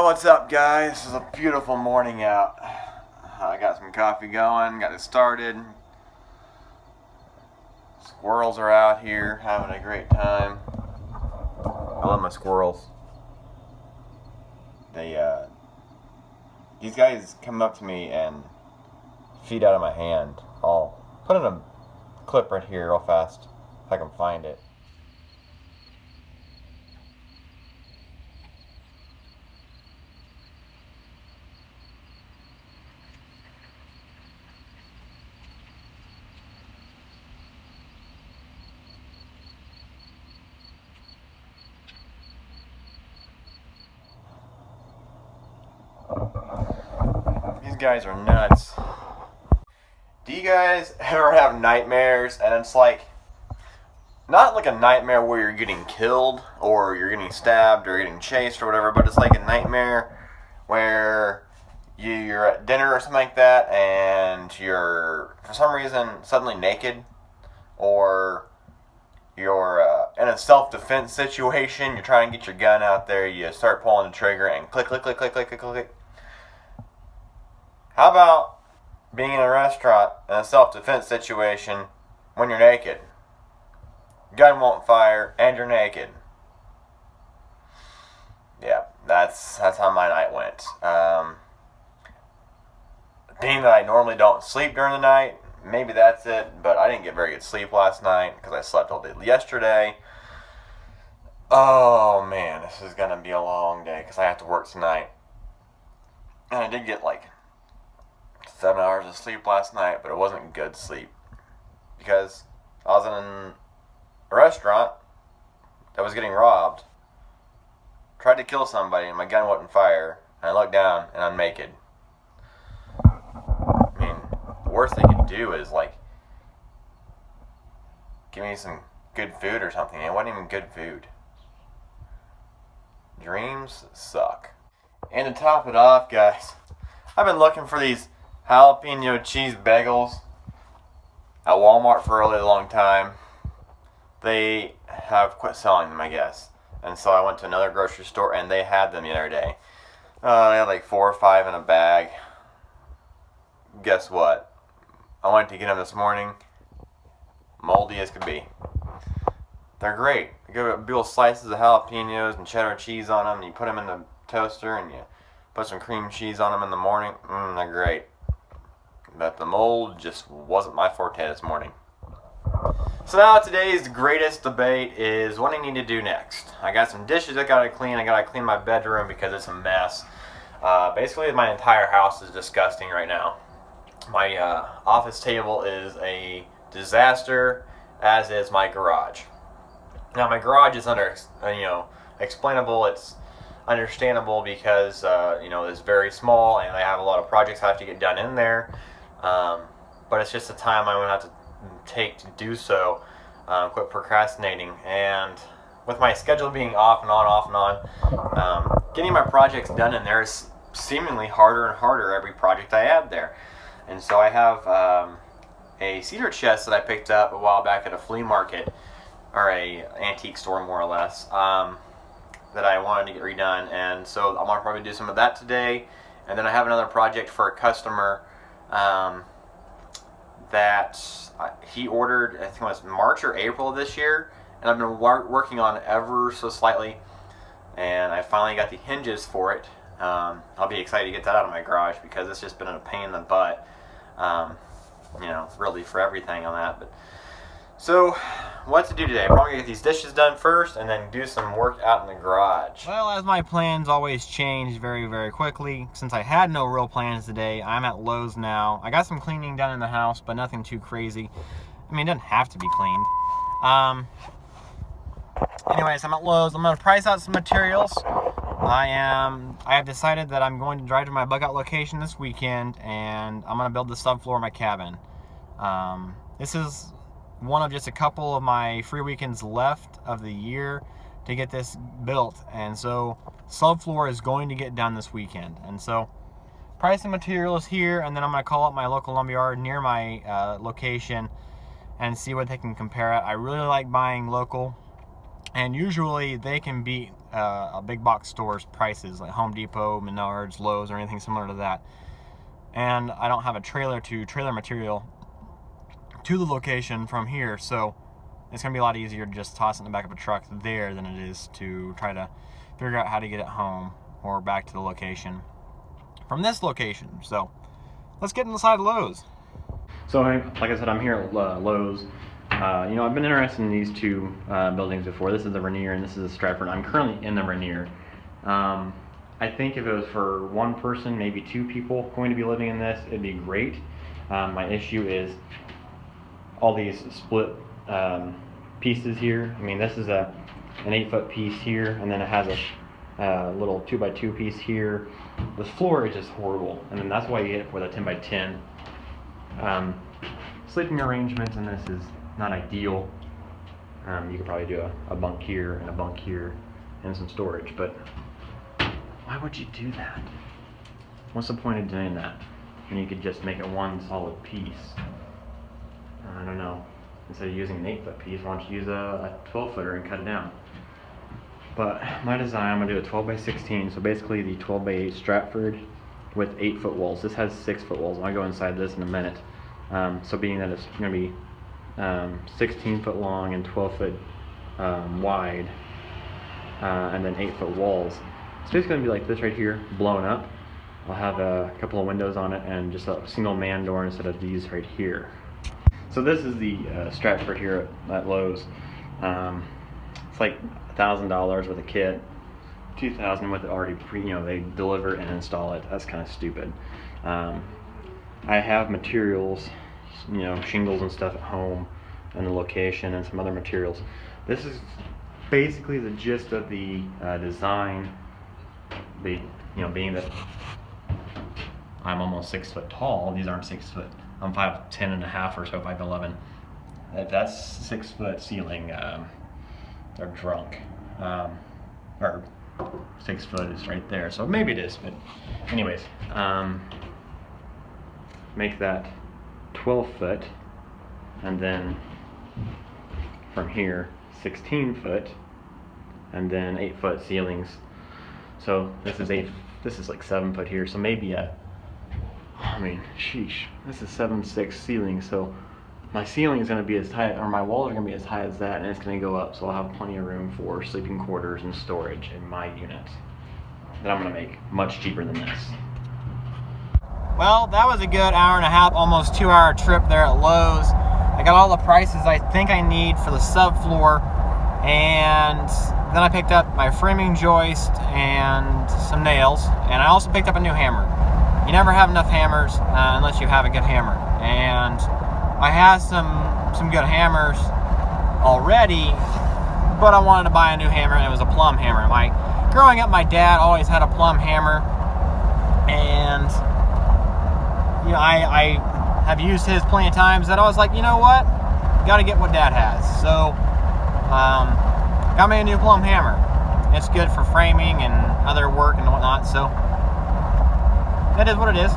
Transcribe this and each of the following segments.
What's up, guys? This is a beautiful morning out. I got some coffee going, got it started. Squirrels are out here having a great time. I love my squirrels. These guys come up to me and feed out of my hand. I'll put in a clip right here real fast if I can find it. These guys are nuts. Do you guys ever have nightmares and it's like, not like a nightmare where you're getting killed or you're getting stabbed or getting chased or whatever, but it's like a nightmare where you're at dinner or something like that and you're, for some reason, suddenly naked, or you're in a self-defense situation, you're trying to get your gun out there, you start pulling the trigger and click, click, click, click, click, click, click. How about being in a restaurant in a self-defense situation when you're naked? Gun won't fire and you're naked. Yeah, that's how my night went. Being that I normally don't sleep during the night, maybe that's it, but I didn't get very good sleep last night because I slept all day yesterday. Oh man, this is gonna be a long day because I have to work tonight. And I did get like 7 hours of sleep last night, but it wasn't good sleep because I was in a restaurant that was getting robbed. Tried to kill somebody and my gun wouldn't fire, and I looked down and I'm naked. I mean, the worst they could do is like give me some good food or something. It wasn't even good food. Dreams suck. And to top it off, guys, I've been looking for these jalapeno cheese bagels at Walmart for a really long time. They have quit selling them, I guess. And so I went to another grocery store and they had them the other day. They had like 4 or 5 in a bag. Guess what? I went to get them this morning. Moldy as could be. They're great. You get big little slices of jalapenos and cheddar cheese on them, and you put them in the toaster and you put some cream cheese on them in the morning. They're great. But the mold just wasn't my forte this morning. So now today's greatest debate is what I need to do next. I got some dishes I gotta clean. I gotta clean my bedroom because it's a mess. Basically, my entire house is disgusting right now. My office table is a disaster, as is my garage. Now my garage is explainable. It's understandable because it's very small and I have a lot of projects I have to get done in there. But it's just the time I'm gonna have to take to do so. Quit procrastinating. And with my schedule being off and on, getting my projects done in there is seemingly harder and harder every project I add there. And so I have a cedar chest that I picked up a while back at a flea market, or a antique store more or less, that I wanted to get redone. And so I'm going to probably do some of that today. And then I have another project for a customer that he ordered, I think it was March or April of this year, and I've been working on ever so slightly, and I finally got the hinges for it. I'll be excited to get that out of my garage because it's just been a pain in the butt, really for everything on that. But so, what to do today? I'm probably gonna get these dishes done first and then do some work out in the garage. Well, as my plans always change very, very quickly, since I had no real plans today, I'm at Lowe's now. I got some cleaning done in the house, but nothing too crazy. I mean, it doesn't have to be cleaned. Anyways, I'm at Lowe's. I'm gonna price out some materials. I have decided that I'm going to drive to my bug out location this weekend, and I'm gonna build the subfloor of my cabin. This is one of just a couple of my free weekends left of the year to get this built, and so subfloor is going to get done this weekend. And so price and material is here, and then I'm going to call up my local lumberyard near my location and see what they can compare it. I really like buying local, and usually they can beat a big box store's prices like Home Depot, Menards, Lowe's, or anything similar to that. And I don't have a trailer to trailer material to the location from here, so it's gonna be a lot easier to just toss it in the back of a truck there than it is to try to figure out how to get it home or back to the location from this location. So let's get inside Lowe's. So like I said, I'm here at Lowe's. You know, I've been interested in these two buildings before. This is the Rainier and this is the Stratford. I'm currently in the Rainier. I think if it was for one person, maybe two people going to be living in this, it'd be great. My issue is all these split pieces here. I mean, this is an 8-foot piece here, and then it has a little 2x2 piece here. The floor is just horrible, and then that's why you get it with a 10x10. Sleeping arrangements in this is not ideal. You could probably do a bunk here and a bunk here and some storage, but why would you do that? What's the point of doing that when you could just make it one solid piece? I don't know. Instead of using an 8-foot piece, why don't you use a 12-footer and cut it down? But my design, I'm gonna do a 12x16, so basically the 12x8 Stratford with 8-foot walls. This has 6-foot walls. I'll go inside this in a minute. So being that it's gonna be 16-foot long and 12-foot wide, and then 8-foot walls. It's basically gonna be like this right here, blown up. I'll have a couple of windows on it and just a single man door instead of these right here. So this is the Stratford here at Lowe's. It's like $1,000 with a kit, $2,000 with it already they deliver and install it. That's kind of stupid. I have materials, shingles and stuff at home, and the location and some other materials. This is basically the gist of the design. Being that I'm almost 6 foot tall, these aren't 6 foot. I'm 5'10" and a half or so, 5'11". If that's 6 foot ceiling, they're drunk. Or 6 foot is right there, so maybe it is. But anyways, make that 12 foot, and then from here 16 foot, and then 8 foot ceilings. So this is like 7 foot here, so maybe sheesh, this is 7'6" ceiling, so my ceiling is going to be as high, or my walls are going to be as high as that, and it's going to go up, so I'll have plenty of room for sleeping quarters and storage in my unit that I'm going to make much cheaper than this. Well, that was a good hour and a half, almost 2-hour trip there at Lowe's. I got all the prices I think I need for the subfloor, and then I picked up my framing joist and some nails, and I also picked up a new hammer. You never have enough hammers unless you have a good hammer, and I had some good hammers already, but I wanted to buy a new hammer, and it was a plumb hammer. Growing up, my dad always had a plumb hammer, and I have used his plenty of times. That I was like, you know what, got to get what dad has. So got me a new plumb hammer. It's good for framing and other work and whatnot, so that is what it is.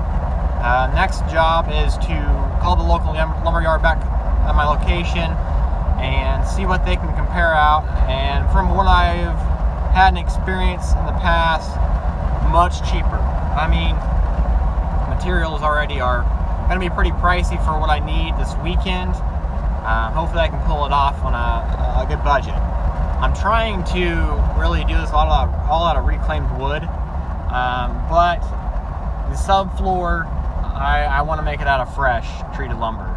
Next job is to call the local lumberyard back at my location and see what they can compare out. And from what I've had an experience in the past, much cheaper. I mean, materials already are going to be pretty pricey for what I need this weekend. Hopefully I can pull it off on a good budget. I'm trying to really do this all out of reclaimed wood, but the subfloor, I want to make it out of fresh treated lumber.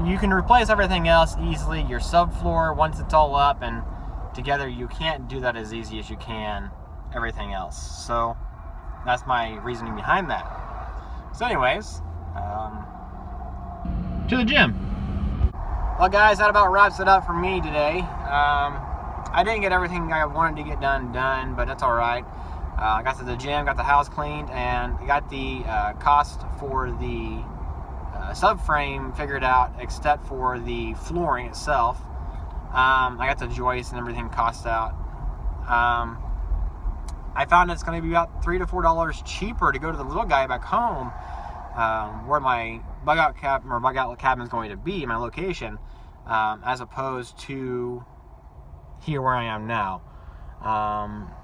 You can replace everything else easily. Your subfloor, once it's all up and together, you can't do that as easy as you can everything else. So that's my reasoning behind that. So anyways, to the gym. Well guys, that about wraps it up for me today. I didn't get everything I wanted to get done, but that's alright. I got to the gym, got the house cleaned, and got the cost for the subframe figured out, except for the flooring itself. I got the joist and everything cost out. I found it's going to be about $3 to $4 cheaper to go to the little guy back home, where my bug out cabin is going to be, my location, as opposed to here where I am now.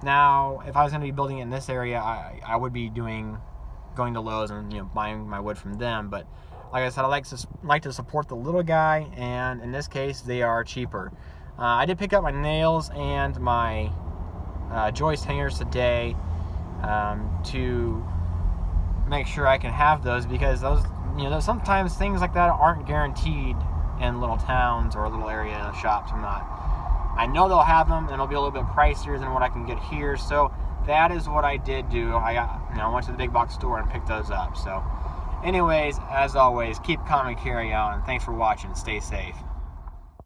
Now, if I was going to be building it in this area, I would be going to Lowe's and buying my wood from them. But like I said, I like to support the little guy, and in this case, they are cheaper. I did pick up my nails and my joist hangers today to make sure I can have those, because those sometimes things like that aren't guaranteed in little towns or little area shops. I know they'll have them, and it'll be a little bit pricier than what I can get here. So that is what I did do. I went to the big box store and picked those up. So anyways, as always, keep calm and carry on. Thanks for watching. Stay safe.